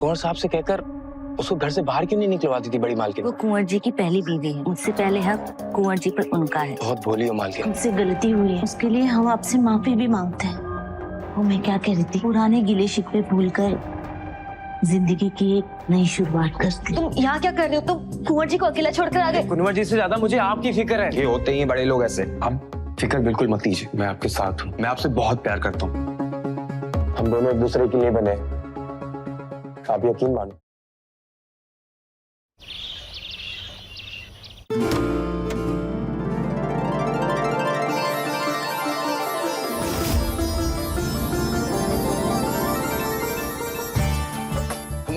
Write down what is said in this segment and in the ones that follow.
कुंवर साहब से कहकर उसको घर से बाहर क्यों नहीं निकलवाती थी बड़ी मालकिन? वो कुंवर जी की पहली बीवी है, मुझसे पहले हक कुंवर जी पर उनका है। बहुत भोली हो मालकिन। मुझसे गलती हुई है, उसके लिए हम आपसे माफी भी मांगते हैं। वो मैं क्या कह रही थी, पुराने गिले शिकवे भूलकर जिंदगी की एक नई शुरुआत करते। तुम यहाँ क्या कर रहे हो? तुम कुंवर जी को अकेला छोड़कर आ गए। कुंवर जी से ज्यादा मुझे आपकी फिक्र है। ये होते ही बड़े लोग ऐसे। आप फिक्र बिल्कुल मत कीजिए, मैं आपके साथ हूँ। मैं आपसे बहुत प्यार करता हूँ। हम दोनों एक दूसरे के लिए बने, आप यकीन मानो।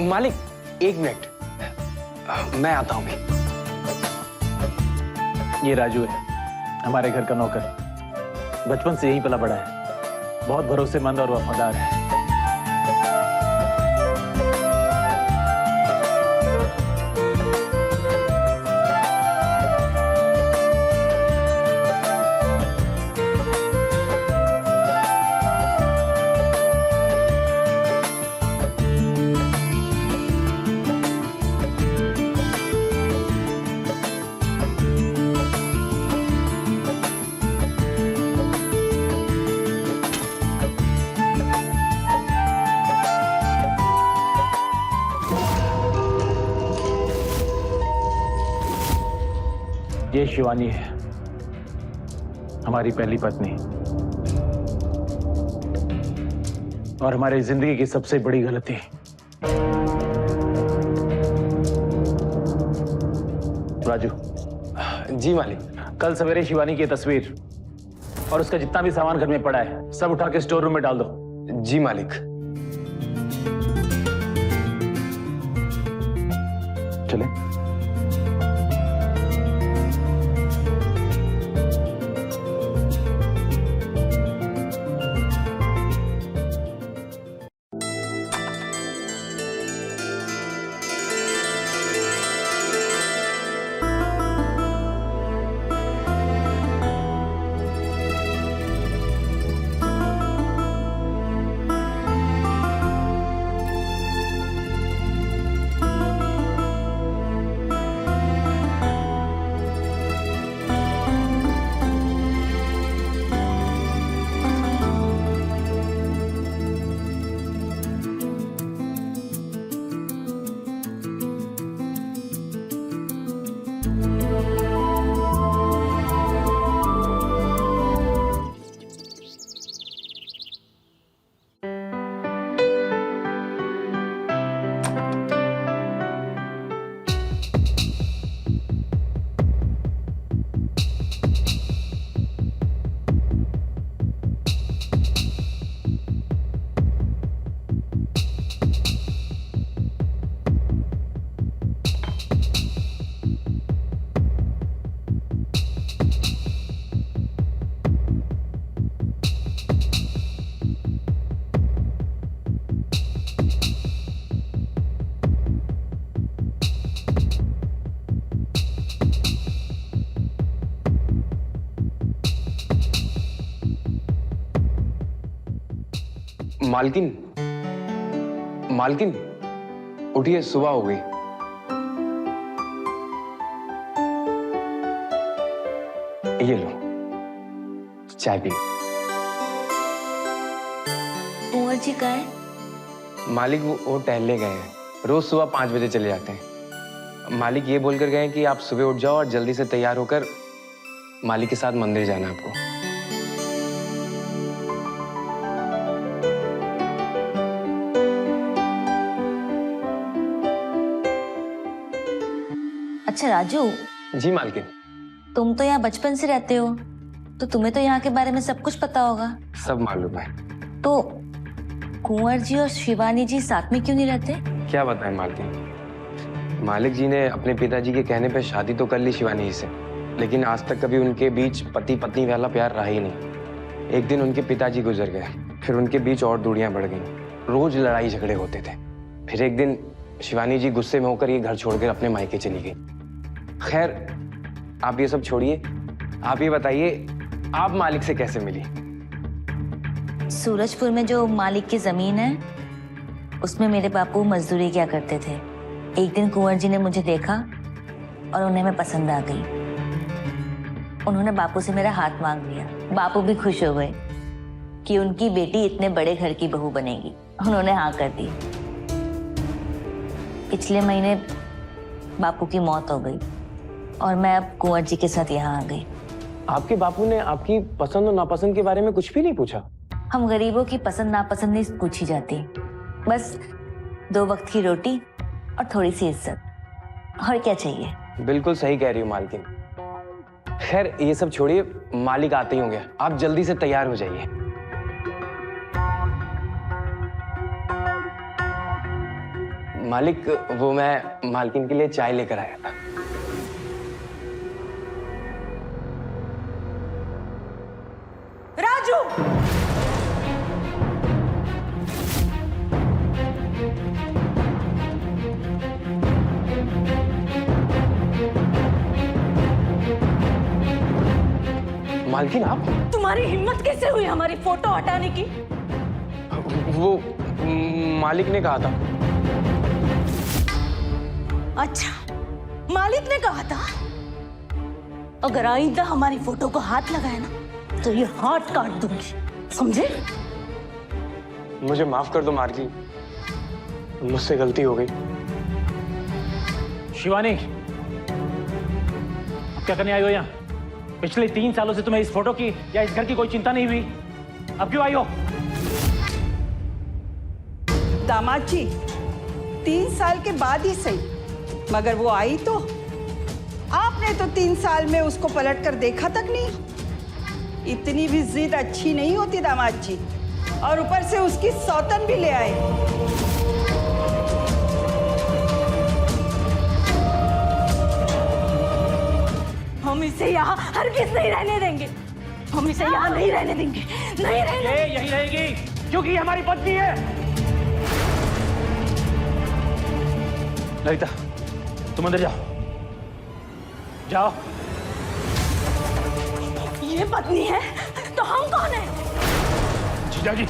मालिक, एक मिनट, मैं आता हूँ। ये राजू है, हमारे घर का नौकर। बचपन से यहीं पला बड़ा है, बहुत भरोसेमंद और वफादार है। ये शिवानी है, हमारी पहली पत्नी और हमारी जिंदगी की सबसे बड़ी गलती। राजू। जी मालिक। कल सवेरे शिवानी की तस्वीर और उसका जितना भी सामान घर में पड़ा है सब उठा के स्टोर रूम में डाल दो। जी मालिक। चले। मालकिन, मालकिन, उठिए, सुबह हो गई। ये लो, चाय पी। कुंवर जी कहाँ है? मालिक वो टहलने गए हैं। रोज सुबह 5 बजे चले जाते हैं। मालिक ये बोलकर गए हैं कि आप सुबह उठ जाओ और जल्दी से तैयार होकर मालिक के साथ मंदिर जाना है आपको। अच्छा राजू। जी मालकिन। तुम तो यहाँ बचपन से रहते हो, तो तुम्हें तो यहाँ के बारे में सब कुछ पता होगा। सब मालूम है। तो कुंवर जी और शिवानी जी साथ में क्यों नहीं रहते? क्या बताएं मालकिन, मालिक जी ने अपने पिताजी के कहने पे शादी तो कर ली शिवानी जी से, लेकिन आज तक कभी उनके बीच पति पत्नी वाला प्यार रहा ही नहीं। एक दिन उनके पिताजी गुजर गए, फिर उनके बीच और दूरियां बढ़ गईं। रोज लड़ाई झगड़े होते थे। फिर एक दिन शिवानी जी गुस्से में होकर ये घर छोड़कर अपने मायके चली गई। खैर, आप ये सब छोड़िए, आप ये बताइए आप मालिक से कैसे मिली? सूरजपुर में जो मालिक की जमीन है उसमें मेरे बापू मजदूरी क्या करते थे। एक दिन कुंवर जी ने मुझे देखा और उन्हें मैं पसंद आ गई। उन्होंने बापू से मेरा हाथ मांग लिया। बापू भी खुश हो गए कि उनकी बेटी इतने बड़े घर की बहू बनेगी। उन्होंने हाँ कर दी। पिछले महीने बापू की मौत हो गई और मैं अब कुंवर जी के साथ यहाँ आ गई। आपके बापू ने आपकी पसंद और नापसंद के बारे में कुछ भी नहीं पूछा? हम गरीबों की पसंद नापसंद नहीं पूछी जाती, बस 2 वक्त की रोटी और थोड़ी सी इज्जत, और क्या चाहिए। बिल्कुल सही कह रही हो मालकिन। खैर ये सब छोड़िए, मालिक आते ही होंगे, आप जल्दी से तैयार हो जाइए। मालिक, वो मैं मालकिन के लिए चाय लेकर आया था। राजू, मालकिन आप? तुम्हारी हिम्मत कैसे हुई हमारी फोटो हटाने की? वो मालिक ने कहा था। अच्छा, मालिक ने कहा था? अगर आइंदा हमारी फोटो को हाथ लगाए ना तो ये हाथ काट दूंगी, समझे? मुझे माफ कर दो मार्गी, मुझसे गलती हो गई। शिवानी, अब क्या करने आई हो यहाँ? पिछले 3 सालों से तुम्हें इस फोटो की या इस घर की कोई चिंता नहीं हुई, अब क्यों आई हो? दामाद जी, 3 साल के बाद ही सही, मगर वो आई तो आपने तो 3 साल में उसको पलट कर देखा तक नहीं। इतनी भी जिद अच्छी नहीं होती दामाद जी, और ऊपर से उसकी सौतन भी ले आए। हम इसे यहाँ हरगिज नहीं रहने देंगे। हम इसे यहाँ नहीं रहने देंगे, नहीं रहने। ये यही रहेगी क्योंकि ये हमारी पत्नी है। ललिता, तुम अंदर जाओ, जाओ। ये पत्नी है तो हम कौन है? जीजा जी,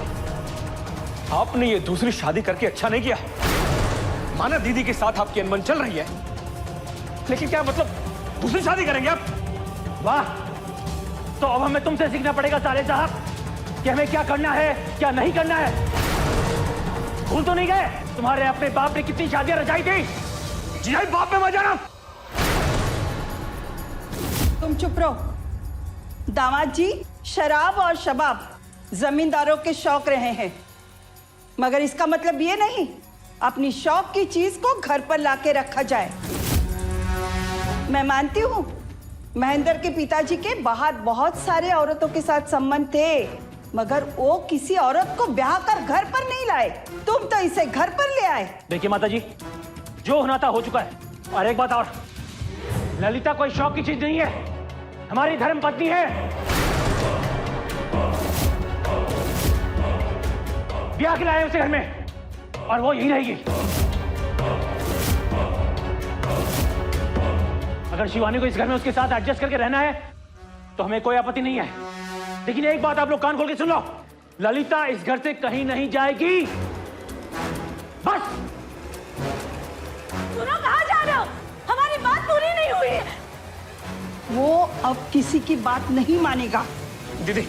आपने ये दूसरी शादी करके अच्छा नहीं किया। माना दीदी के साथ आपकी अनबन चल रही है, लेकिन क्या मतलब दूसरी शादी करेंगे आप? वाह, तो अब हमें तुमसे सीखना पड़ेगा साले साहब कि हमें क्या करना है क्या नहीं करना है। भूल तो नहीं गए तुम्हारे अपने बाप ने कितनी शादियां रचाई थी? जीजा जी, बाप में मत जाना। तुम चुप रहो। दामाद जी, शराब और शबाब जमींदारों के शौक रहे हैं, मगर इसका मतलब ये नहीं अपनी शौक की चीज को घर पर लाके रखा जाए। मैं मानती हूँ महेंद्र के पिताजी के बाहर बहुत सारे औरतों के साथ संबंध थे, मगर वो किसी औरत को ब्याह कर घर पर नहीं लाए। तुम तो इसे घर पर ले आए। देखिए माताजी, जो होना था हो चुका है। और एक बात और, ललिता कोई शौक की चीज नहीं है, हमारी धर्म पत्नी है। ब्याह के लाए उसे घर में और वो यही रहेगी। अगर शिवानी को इस घर में उसके साथ एडजस्ट करके रहना है तो हमें कोई आपत्ति नहीं है, लेकिन एक बात आप लोग कान खोल के सुन लो, ललिता इस घर से कहीं नहीं जाएगी। बस। सुनो, कहाँ जा रहे हो? हमारी बात पूरी नहीं हुई है। वो अब किसी की बात नहीं मानेगा। दीदी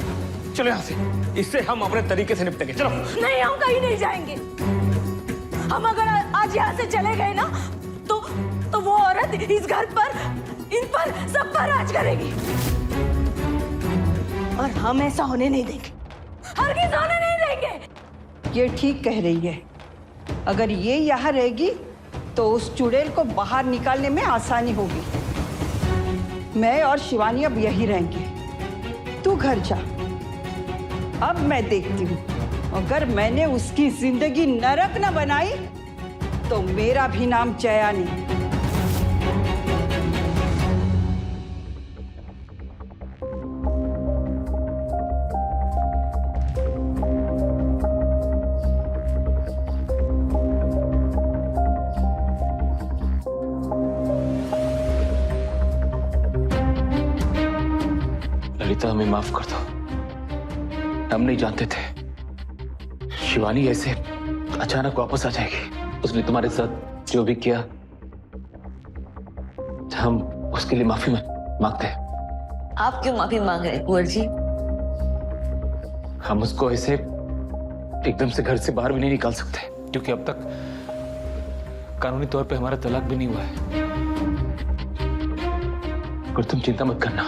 चलो यहाँ से, इससे हम अपने तरीके से निपटेंगे। चलो। नहीं, हम कहीं नहीं जाएंगे। हम अगर आज यहाँ से चले गए ना तो वो औरत इस घर पर, इन पर, सब पर राज करेगी और हम ऐसा होने नहीं देंगे, हरगिज़ होने नहीं देंगे। ये ठीक कह रही है। अगर ये यहाँ रहेगी तो उस चुड़ैल को बाहर निकालने में आसानी होगी। मैं और शिवानी अब यही रहेंगे। तू घर जा। अब मैं देखती हूँ, अगर मैंने उसकी जिंदगी नरक न बनाई तो मेरा भी नाम जया नहीं। ललिता, हमें माफ कर दो। हम नहीं जानते थे शिवानी ऐसे अचानक वापस आ जाएगी। उसने तुम्हारे साथ जो भी किया, हम उसके लिए माफी मांगते हैं। आप क्यों माफी मांग रहे हैं कुंवर जी? हम उसको ऐसे एकदम से घर से बाहर भी नहीं निकाल सकते, क्योंकि अब तक कानूनी तौर पे हमारा तलाक भी नहीं हुआ है। और तुम चिंता मत करना,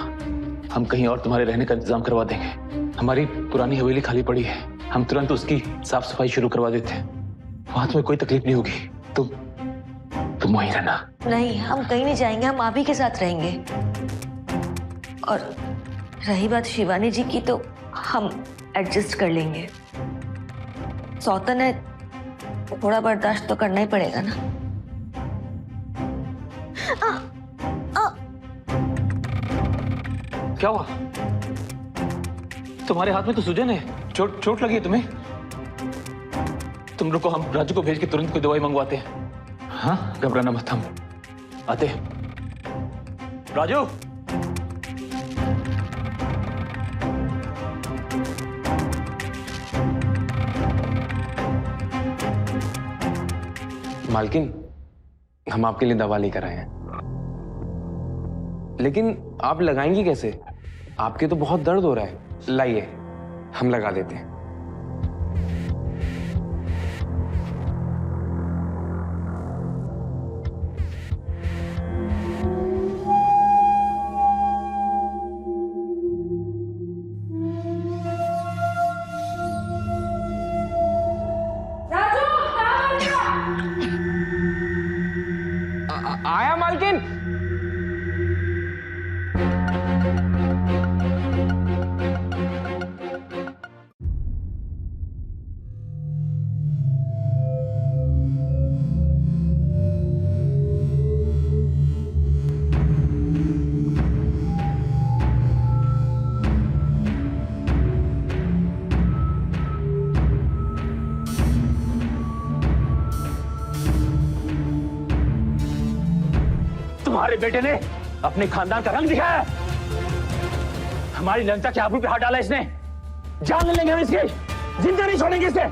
हम कहीं और तुम्हारे रहने का इंतजाम करवा देंगे। हमारी पुरानी हवेली खाली पड़ी है, हम तुरंत उसकी साफ सफाई शुरू करवा देते हैं। वहां तुम्हें कोई तकलीफ नहीं होगी। तुम वहीं रहना। नहीं, हम कहीं नहीं जाएंगे, हम आप ही के साथ रहेंगे। और रही बात शिवानी जी की, तो हम एडजस्ट कर लेंगे। सौतन है, थोड़ा बर्दाश्त तो करना ही पड़ेगा ना। क्या हुआ? तुम्हारे हाथ में तो सूजन है, चोट लगी है तुम्हें? तुम रुको, हम राजू को भेज के तुरंत कोई दवाई मंगवाते हैं। हाँ, घबराना मत, हम आते हैं। राजू, मालकिन, हम आपके लिए दवा लेकर आए हैं। लेकिन आप लगाएंगी कैसे? आपके तो बहुत दर्द हो रहा है। लाइए, हम लगा देते हैं। आया मालकिन। तुम्हारे बेटे ने अपने खानदान का रंग दिखाया। हमारी ललिता के आबरू पे हाथ डाला इसने। जान ले लेंगे हम इसकी, जिंदा नहीं छोड़ेंगे इसे।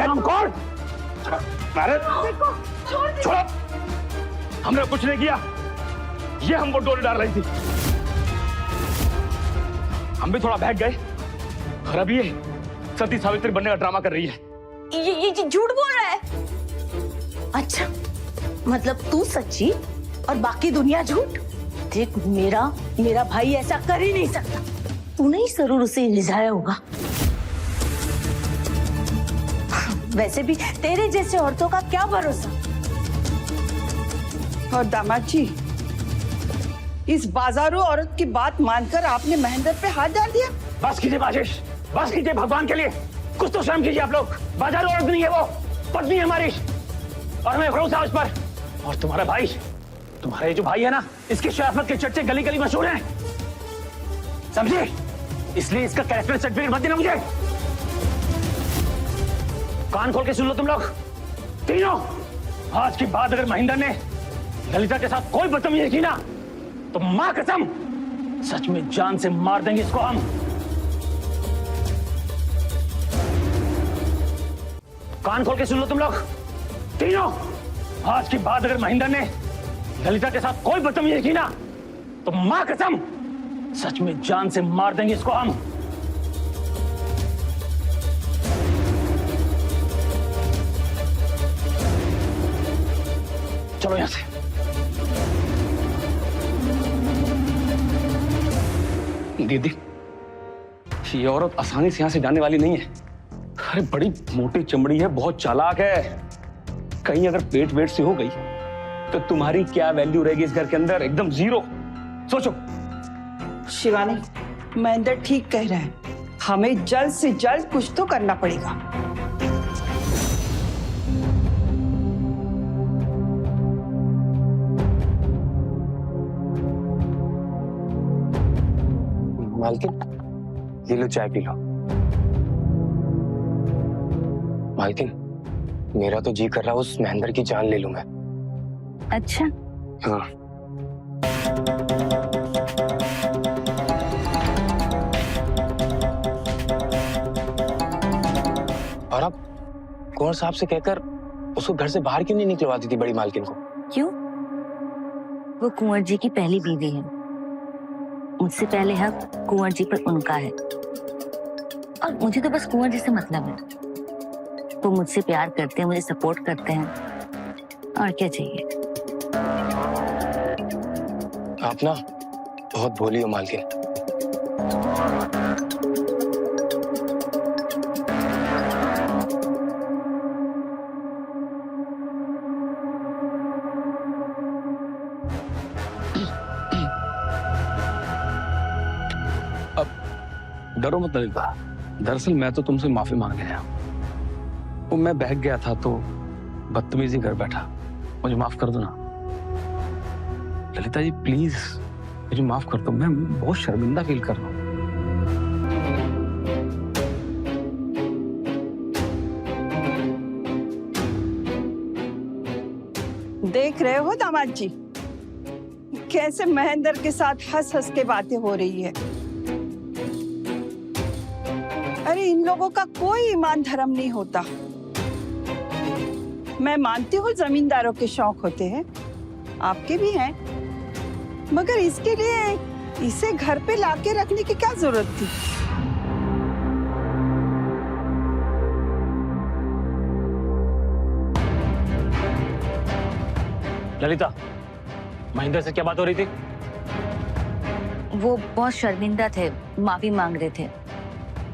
हम कौन? छोड़ो, हमने कुछ नहीं किया, ये हमको डोले डाल रही थी। हम भी थोड़ा बहक गए, और अब ये सती सावित्री बनने का ड्रामा कर रही है। ये झूठ बोल रहा है। अच्छा, मतलब तू सच्ची और बाकी दुनिया झूठ? देख, मेरा भाई ऐसा कर ही नहीं सकता। तूने ही जरूर उसे रिझाया होगा। वैसे भी तेरे जैसे औरतों का क्या भरोसा। और दामाद जी, इस बाजारू औरत की बात मानकर आपने महेंद्र पे हाथ डाल दिया। बस कीजिए आशीष, बस कीजिए, भगवान के लिए कुछ तो शर्म कीजिए आप लोग। बाजारू औरत नहीं है वो, पत्नी है हमारी, और हमें भरोसा उस पर। और तुम्हारा भाई, तुम्हारा ये जो भाई है ना, इसकी शराफत के चर्चे गली गली मशहूर हैं, समझे? इसलिए इसका कैरेक्टर सर्टिफिकेट मत देना मुझे। कान खोल के सुन लो तुम लोग तीनों। आज के बाद अगर महेंद्र ने ललिता के साथ कोई बदतमीजी की ना, तो मां कसम सच में जान से मार देंगे इसको हम। कान खोल के सुन लो तुम लोग तीनों। आज के बाद अगर महेंद्र ने ललिता के साथ कोई बदतमीजी की ना, तो मां कसम सच में जान से मार देंगे इसको हम। चलो यहां से। दीदी, ये औरत आसानी से यहां से जाने वाली नहीं है। अरे बड़ी मोटी चमड़ी है, बहुत चालाक है। कहीं अगर पेट वेट से हो गई तो तुम्हारी क्या वैल्यू रहेगी इस घर के अंदर? एकदम जीरो। सोचो। शिवानी, महेंद्र ठीक कह रहे हैं, हमें जल्द से जल्द कुछ तो करना पड़ेगा। मालकिन, ये लो चाय पी लो। मालकिन, मेरा तो जी कर रहा उस महेंद्र की जान ले लूं मैं। अच्छा, हाँ। और अब कुंवर साहब से कहकर उसको घर से बाहर क्यों नहीं निकलवाती थी बड़ी मालकिन को? क्यों? वो कुंवर जी की पहली बीवी है। मुझसे पहले हक कुंवर जी पर उनका है, और मुझे तो बस कुंवर जी से मतलब है। वो मुझसे प्यार करते हैं, मुझे सपोर्ट करते हैं, और क्या चाहिए। आप ना बहुत भोली हो मालकिन। डरो मत ललिता, दरअसल मैं तो तुमसे माफी मांगने आया हूं। वो मैं बहक गया था तो बदतमीजी कर बैठा, मुझे माफ कर दो ना। ललिता जी प्लीज मुझे माफ कर दो, मैं बहुत शर्मिंदा फील कर रहा हूँ। देख रहे हो दामाद जी कैसे महेंद्र के साथ हंस हंस के बातें हो रही है। अरे इन लोगों का कोई ईमान धर्म नहीं होता। मैं मानती हूँ जमींदारों के शौक होते हैं, आपके भी हैं, मगर इसके लिए इसे घर पे लाके रखने की क्या जरूरत थी? ललिता, महेंद्र से क्या बात हो रही थी? वो बहुत शर्मिंदा थे, माफी मांग रहे थे,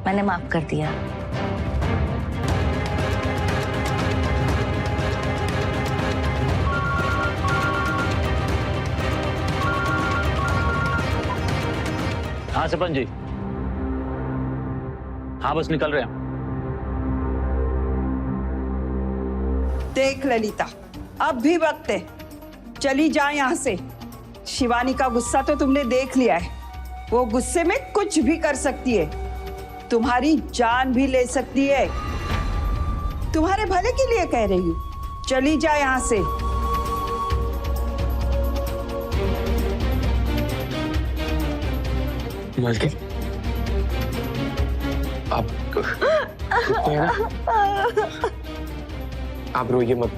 मैंने माफ कर दिया। हाँ सरपंच जी, हाँ बस निकल रहे हैं। देख ललिता, अब भी वक्त है, चली जा यहाँ से। शिवानी का गुस्सा तो तुमने देख लिया है, वो गुस्से में कुछ भी कर सकती है, तुम्हारी जान भी ले सकती है। तुम्हारे भले के लिए कह रही हूँ, चली जा यहाँ से। मालकिन आप सुनते हैं ना? आप रोइए मत,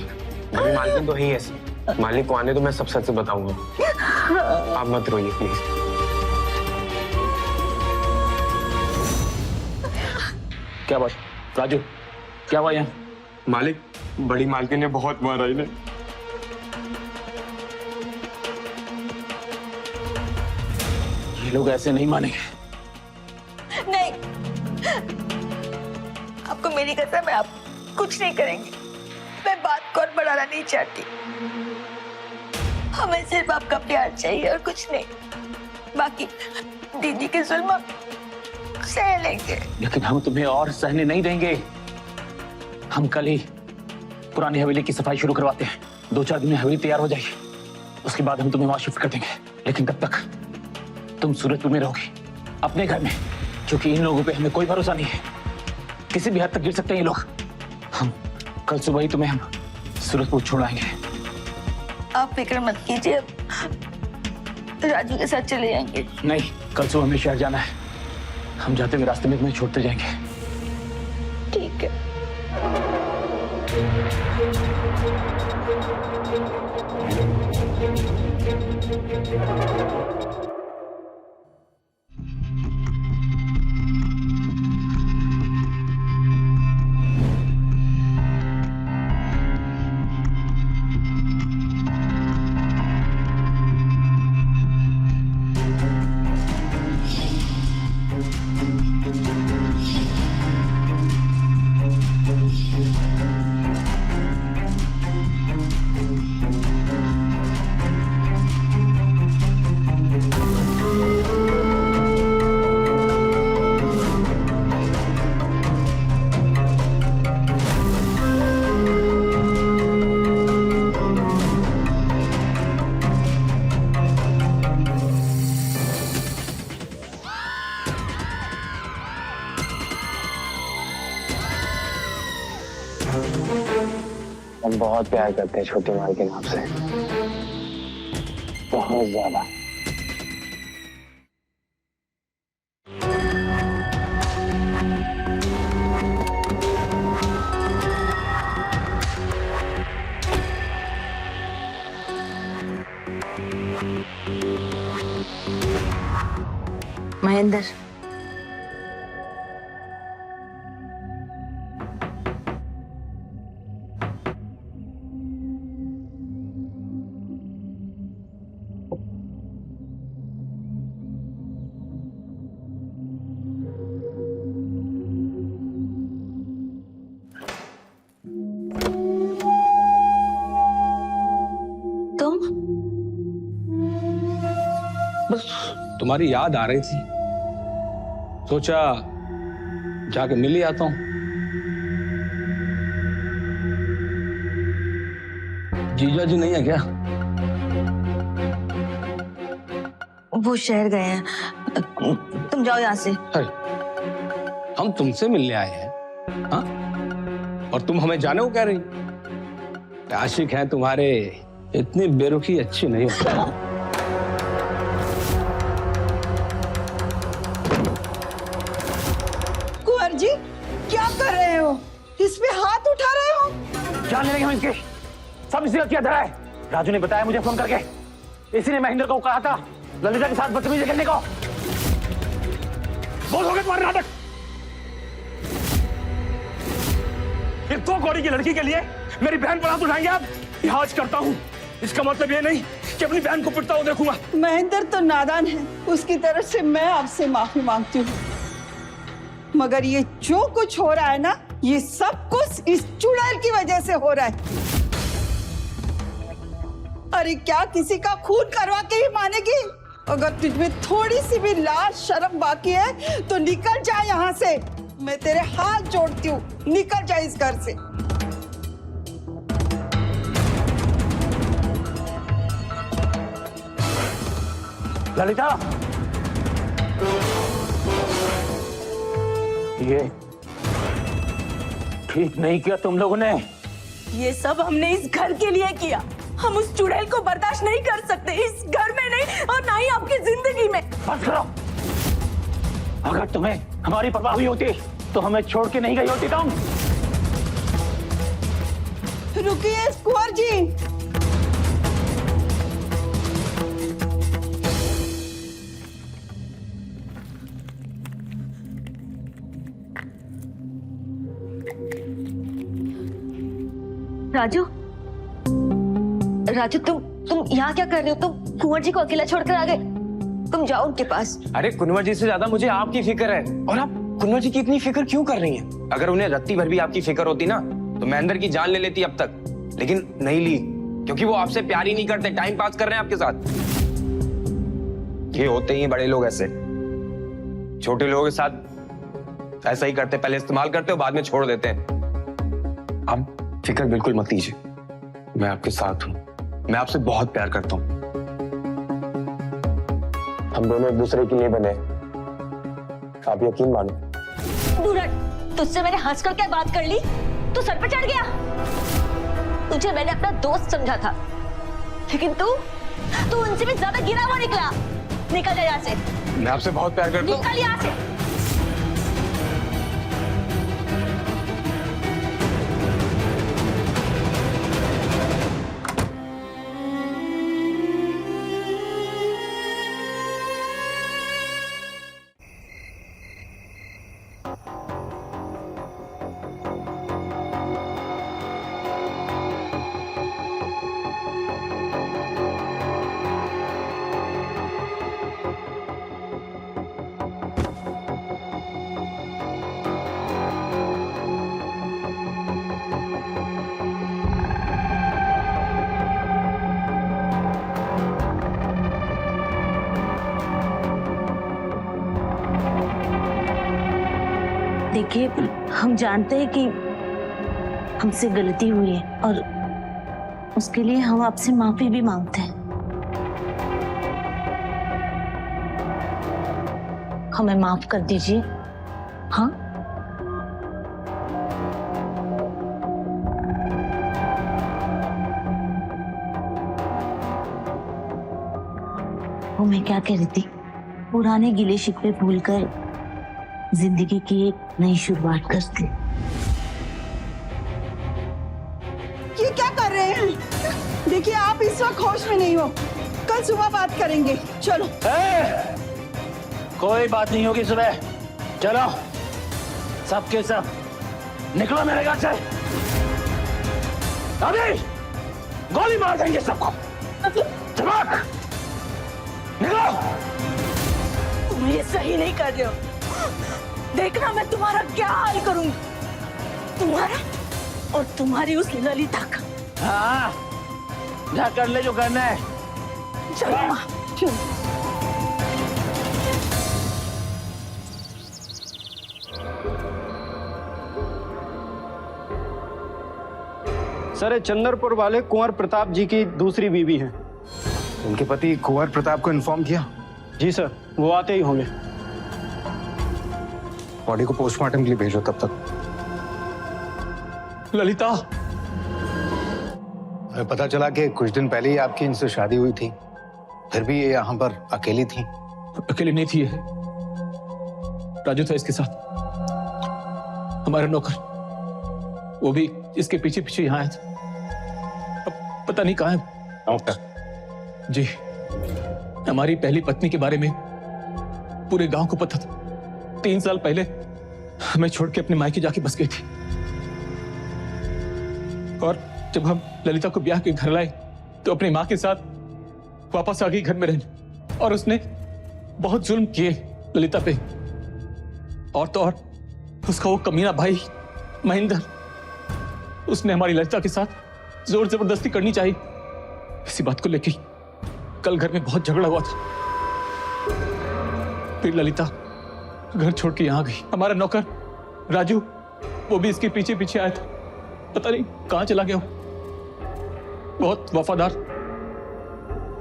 बड़ी मालकिन तो है ही ऐसी। मालिक को आने तो मैं सब सच से बताऊंगा, आप मत रोइए प्लीज। क्या बात राजू, क्या हुआ यहाँ? मालिक, बड़ी मालकिन ने बहुत मारा इन्हें। ये लोग ऐसे नहीं मानेंगे। नहीं, आपको मेरी कसम है, आप कुछ नहीं करेंगे। मैं बात को और बढ़ाना नहीं चाहती, हमें सिर्फ आपका प्यार चाहिए और कुछ नहीं। बाकी दीदी के जुल्म सह लेंगे। लेकिन हम तुम्हें और सहने नहीं देंगे। हम कल ही पुरानी हवेली की सफाई शुरू करवाते हैं। 2-4 दिन में हवेली तैयार हो जाएगी, उसके बाद हम तुम्हें वहां शिफ्ट कर देंगे। लेकिन तब तक तुम सूरजपुर में रहोगी, अपने घर में, क्योंकि इन लोगों पे हमें कोई भरोसा नहीं है। किसी भी हद तक गिर सकते हैं ये लोग। हम कल सुबह ही तुम्हें हम सूरजपुर छोड़ आएंगे। आप फिक्र मत कीजिए, राजू के साथ चले जाएंगे। नहीं, कल सुबह हमें शहर जाना है। हम जाते हुए रास्ते में तुम्हें छोड़ते जाएंगे। ठीक है। हम बहुत प्यार करते हैं छोटी मालकिन आपसे, बहुत ज्यादा। महेंद्र, तुम? बस तुम्हारी याद आ रही थी, सोचा जाके मिल ही आता हूं। जीजा जी नहीं है क्या? वो शहर गए हैं, तुम जाओ यहाँ से। अरे हम तुमसे मिलने आए हैं, हाँ? और तुम हमें जाने को कह रही? आशिक हैं तुम्हारे, इतनी बेरुखी अच्छी नहीं होती। कुंवर जी, क्या कर रहे हो? इस पे हाथ उठा रहे हो? जान लेंगे हम इसके, सब इसी का धरा है। राजू ने बताया मुझे फोन करके, इसी ने महेंद्र को कहा था ललिता के साथ बदतमीजी करने को। बहुत हो गया तुम्हारे नाटक। ये 2 कौड़ी की लड़की के लिए मेरी बहन पर हाथ उठाएंगे आप? लिहाज करता हूं, इसका मतलब ये नहीं कि अपनी बहन को पिटता हुआ देखूंगा। महेंद्र तो नादान है, उसकी तरफ से मैं आपसे माफी मांगती हूँ, मगर ये जो कुछ हो रहा है ना, ये सब कुछ इस चुड़ैल की वजह से हो रहा है। अरे क्या किसी का खून करवा के ही मानेगी? अगर तुझमें थोड़ी सी भी लाज शर्म बाकी है तो निकल जा यहाँ से। मैं तेरे हाथ जोड़ती हूँ, निकल जा इस घर से। ललिता, ये ठीक नहीं किया तुम लोगों ने। ये सब हमने इस घर के लिए किया। हम उस चुड़ैल को बर्दाश्त नहीं कर सकते, इस घर में नहीं और ना ही आपकी जिंदगी में। बस करो। अगर तुम्हें हमारी परवाह हुई होती तो हमें छोड़ के नहीं गई होती तुम। रुकिए कुंवर जी। राजू, राजू तुम यहाँ क्या कर रहे हो? तुम कुंवर जी को अकेला छोड़कर आ गए। तुम जाओ उनके पास। अरे कुंवर जी से ज्यादा मुझे आपकी फिक्र है, और आप कुंवर जी की इतनी फिक्र क्यों कर रही हैं? अगर उन्हें रत्ती भर भी आपकी फिक्र होती ना तो महेंद्र की जान ले लेती अब तक, लेकिन नहीं ली, क्योंकि वो आपसे प्यार ही नहीं करते, टाइम पास कर रहे हैं आपके साथ। ये होते ही बड़े लोग ऐसे, छोटे लोगों के साथ ऐसा ही करते, पहले इस्तेमाल करते हो बाद में छोड़ देते हैं। आप फिक्र बिल्कुल मत कीजिए, मैं आपके साथ हूं, मैं आपसे बहुत प्यार करता हूं। हम दोनों एक दूसरे के लिए बने, आप यकीन मानो। तुझसे मैंने हंसकर क्या बात कर ली? तू सर पे चढ़ गया। तुझे मैंने अपना दोस्त समझा था, लेकिन तू उनसे भी ज्यादा गिरा हुआ निकला। निकल जा यहाँ से। मैं आपसे बहुत प्यार करता हूँ। निकल यहाँ से। देखिए, हम जानते हैं कि हमसे गलती हुई है और उसके लिए हम आपसे माफी भी मांगते हैं। हमें माफ कर दीजिए। हाँ, वो मैं क्या कह रही थी, पुराने गिले शिकवे भूलकर जिंदगी की एक नई शुरुआत करते। ये क्या कर रहे हैं? देखिए, आप इस वक्त होश में नहीं हो। कल सुबह बात करेंगे, चलो। कोई बात नहीं होगी सुबह। चलो सबके सब निकलो मेरे घर से। अभी गोली मार देंगे सबको। चमक निकलो। तुम ये सही नहीं कर रहे हो। देखना मैं तुम्हारा क्या हाल करूंगी, तुम्हारा और तुम्हारी उस ललिता का। हाँ जा कर ले जो करना है। चलो माँ, चलो। सर, ये चंदरपुर वाले कुंवर प्रताप जी की दूसरी बीवी हैं। उनके पति कुंवर प्रताप को इन्फॉर्म किया? जी सर, वो आते ही होंगे। बॉडी को पोस्टमार्टम के लिए भेजो तब तक। ललिता, हमें पता चला कि कुछ दिन पहले ही आपकी इनसे शादी हुई थी, फिर भी ये यहाँ पर अकेली थी। अकेली नहीं थी ये, राजू था इसके साथ, हमारा नौकर। वो भी इसके पीछे पीछे यहाँ आया था। अब पता नहीं कहाँ है। नौकर? जी, हमारी पहली पत्नी के बारे में पूरे गांव को पता था। 3 साल पहले हमें छोड़ के अपने मायके जाके बस गई थी, और जब हम ललिता को ब्याह के घर लाए तो अपनी माँ के साथ वापस आ गई घर में रहने। और उसने बहुत जुल्म किए ललिता पे, और तो और उसका वो कमीना भाई महेंद्र, उसने हमारी ललिता के साथ जोर जबरदस्ती करनी चाहिए। इसी बात को लेके कल घर में बहुत झगड़ा हुआ था। फिर ललिता घर छोड़ के यहां गई। हमारा नौकर राजू, वो भी इसके पीछे पीछे आया था, पता नहीं कहां चला गया। बहुत वफादार।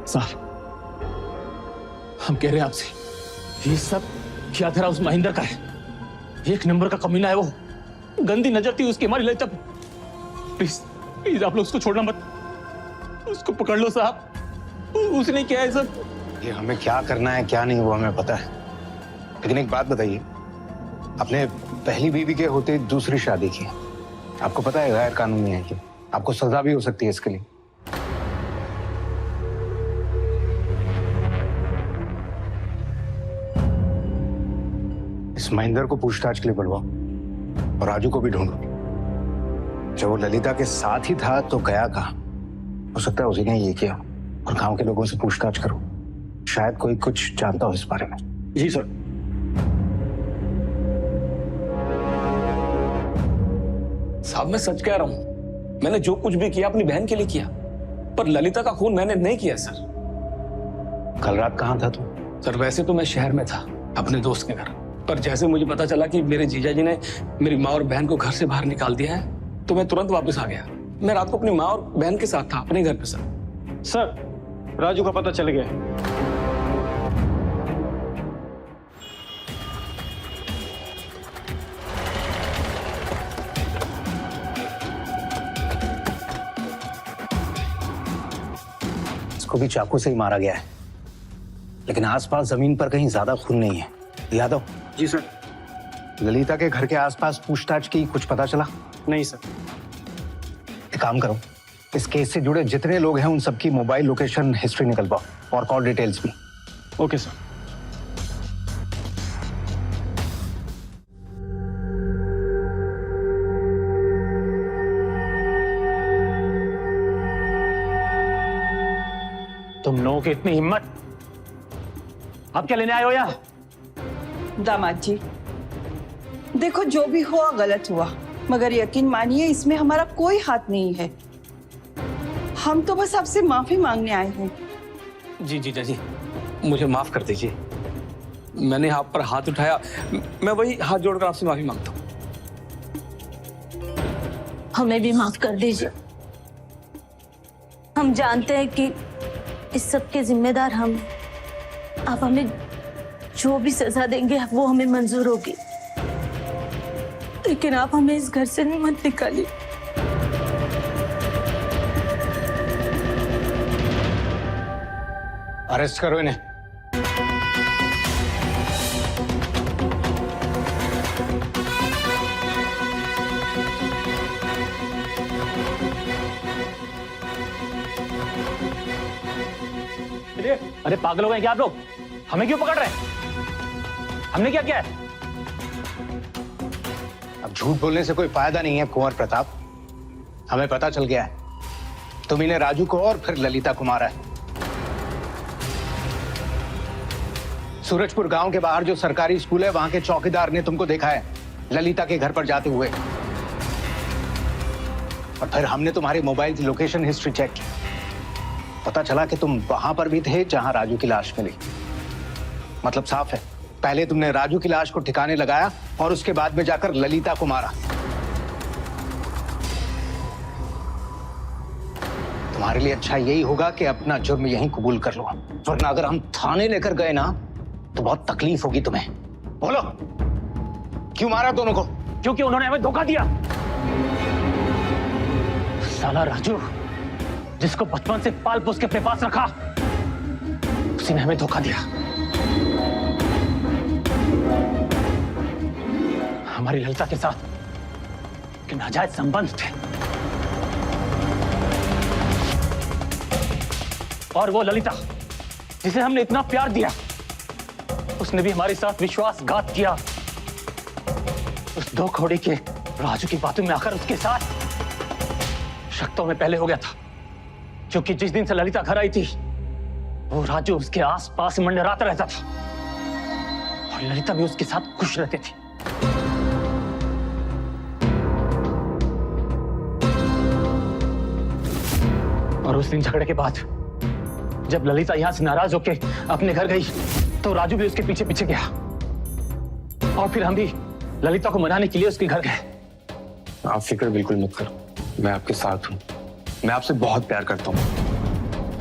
साहब, हम कह रहे हैं आपसे, ये सब क्या धरा उस महेंद्र का है। 1 नंबर का कमीना है वो। गंदी नजर थी उसकी हमारी ललिता पे। प्लीज प्लीज आप लोग उसको छोड़ना मत, उसको पकड़ लो साहब। उसने क्या है सब। ये हमें क्या करना है क्या नहीं वो हमें पता है, लेकिन एक बात बताइए, अपने पहली बीवी के होते दूसरी शादी की, आपको पता है गैर कानूनी है कि आपको सजा भी हो सकती है इसके लिए। इस महेंद्र को पूछताछ के लिए बुलवाओ और राजू को भी ढूंढो। जब वो ललिता के साथ ही था तो गया कहाँ? हो सकता है उसी ने ये किया। और गांव के लोगों से पूछताछ करो, शायद कोई कुछ जानता हो इस बारे में। जी सर। साहब मैं सच कह रहा हूं, मैंने जो कुछ भी किया अपनी बहन के लिए किया, पर ललिता का खून मैंने नहीं किया सर। कल रात कहाँ था तू? सर वैसे तो मैं शहर में था अपने दोस्त के घर, पर जैसे मुझे पता चला कि मेरे जीजा जी ने मेरी माँ और बहन को घर से बाहर निकाल दिया है, तो मैं तुरंत वापस आ गया। मैं रात को अपनी माँ और बहन के साथ था अपने घर पे सर। सर, राजू का पता चल गया है। इसको भी चाकू से ही मारा गया है, लेकिन आसपास जमीन पर कहीं ज्यादा खून नहीं है। यादव। जी सर। ललिता के घर के आसपास पूछताछ की कुछ पता चला? नहीं सर। एक काम करो, इस केस से जुड़े जितने लोग हैं उन सबकी मोबाइल लोकेशन हिस्ट्री निकलवाओ और कॉल डिटेल्स भी। Okay sir. तुम लोगों की इतनी हिम्मत, आप क्या लेने आए हो यहाँ? दामाद जी, देखो जो भी हुआ गलत हुआ, मगर यकीन मानिए इसमें हमारा कोई हाथ नहीं है। हम तो बस आपसे माफी मांगने आए हैं। जी जीजा जी, मुझे माफ कर दीजिए, मैंने आप पर हाथ उठाया, मैं वही हाथ जोड़कर आपसे माफी मांगता हूँ। हमें भी माफ कर दीजिए। हम जानते हैं कि इस सब के जिम्मेदार हम। आप हमें जो भी सजा देंगे वो हमें मंजूर होगी, लेकिन आप हमें इस घर से मत निकालिए। अरेस्ट करो इन्हें। अरे पागल हो गए क्या आप लोग? हमें क्यों पकड़ रहे हैं? हमने क्या किया है? अब झूठ बोलने से कोई फायदा नहीं है कुंवर प्रताप। हमें पता चल गया है तुम इन्हें राजू को और फिर ललिता को मारा है। सूरजपुर गांव के बाहर जो सरकारी स्कूल है वहां के चौकीदार ने तुमको देखा है ललिता के घर पर जाते हुए, और फिर हमने तुम्हारी मोबाइल की लोकेशन हिस्ट्री चेक की। पता चला कि तुम वहां पर भी थे जहां राजू की लाश मिली। मतलब साफ है, पहले तुमने राजू की लाश को ठिकाने लगाया और उसके बाद में जाकर ललिता को मारा। तुम्हारे लिए अच्छा यही होगा कि अपना जुर्म यहीं कबूल कर लो, वरना अगर हम थाने लेकर गए ना तो बहुत तकलीफ होगी तुम्हें। बोलो क्यों मारा दोनों को? क्योंकि उन्होंने हमें धोखा दिया। साला राजू जिसको बचपन से पाल पोस के अपने पास रखा, उसी ने हमें धोखा दिया। हमारी ललिता के साथ के नाजायज संबंध थे, और वो ललिता जिसे हमने इतना प्यार दिया, उसने भी हमारे साथ विश्वासघात किया। उस दो खोड़ी के राजू की बातों में आकर उसके साथ शक तो में पहले हो गया था, क्योंकि जिस दिन से ललिता घर आई थी वो राजू उसके आस-पास मंडराता रहता था, और ललिता भी उसके साथ खुश रहती थी। और उस दिन झगड़े के बाद जब ललिता यहां से नाराज होकर अपने घर गई तो राजू भी उसके पीछे पीछे गया, और फिर हम भी ललिता को मनाने के लिए उसके घर गए। आप फिक्र बिल्कुल मत करो, मैं आपके साथ हूँ। मैं आपसे बहुत प्यार करता हूँ।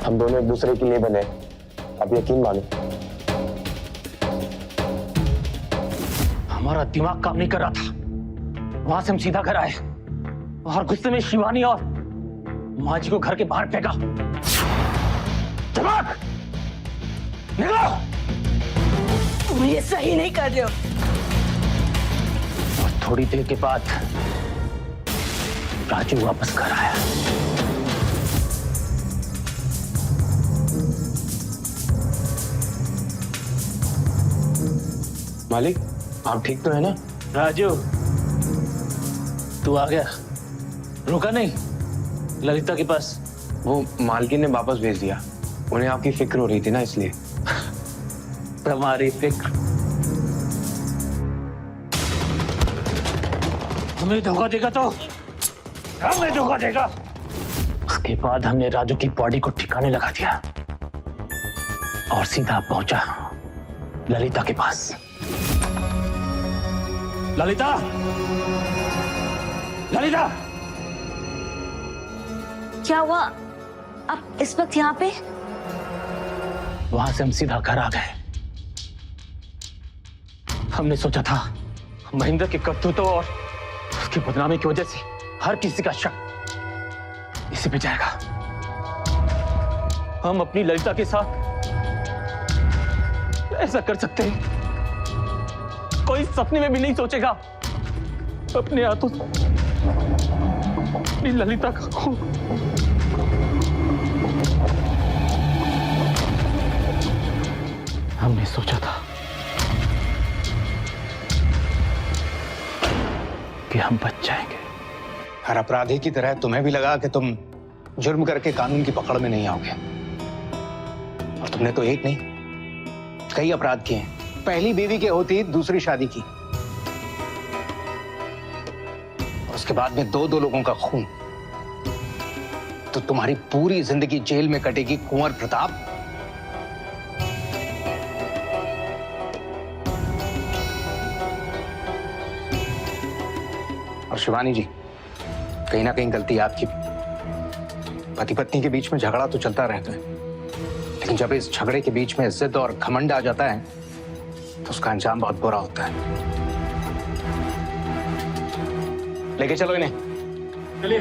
हम दोनों एक दूसरे के लिए बने, आप यकीन मानो। हमारा दिमाग काम नहीं कर रहा था, वहां से हम सीधा घर आए और गुस्से में शिवानी और माँ जी को घर के बाहर फेंका। दिमाग निकलो! तुम ये सही नहीं कर रहे हो। और थोड़ी देर के बाद राजू वापस घर आया। मालिक आप ठीक तो है ना? राजू तू आ गया, रुका नहीं ललिता के पास? वो मालकिन ने वापस भेज दिया, उन्हें आपकी फिक्र हो रही थी ना, इसलिए। तुम्हारी फिक्र? हमें धोखा देगा तो हमें धोखा देगा। उसके बाद हमने राजू की बॉडी को ठिकाने लगा दिया और सीधा पहुंचा ललिता के पास। ललिता! ललिता! क्या हुआ? आप इस वक्त यहाँ पे? वहां से हम सीधा घर आ गए। हमने सोचा था महेंद्र के करतूतों और उसकी बदनामी की वजह से हर किसी का शक इसी पे जाएगा। हम अपनी ललिता के साथ ऐसा कर सकते हैं, कोई सपने में भी नहीं सोचेगा। अपने हाथों से अपनी ललिता का खून हमने सोचा था कि हम बच जाएंगे। हर अपराधी की तरह तुम्हें भी लगा कि तुम जुर्म करके कानून की पकड़ में नहीं आओगे, और तुमने तो एक नहीं कई अपराध किए हैं। पहली बीवी के होती दूसरी शादी की, और उसके बाद में दो लोगों का खून। तो तुम्हारी पूरी जिंदगी जेल में कटेगी कुंवर प्रताप। और शिवानी जी, कहीं ना कहीं गलती आपकी। पति पत्नी के बीच में झगड़ा तो चलता रहता है, लेकिन जब इस झगड़े के बीच में जिद और घमंड आ जाता है तो उसका अंजाम बहुत बुरा होता है। लेके चलो इन्हें। चलिए।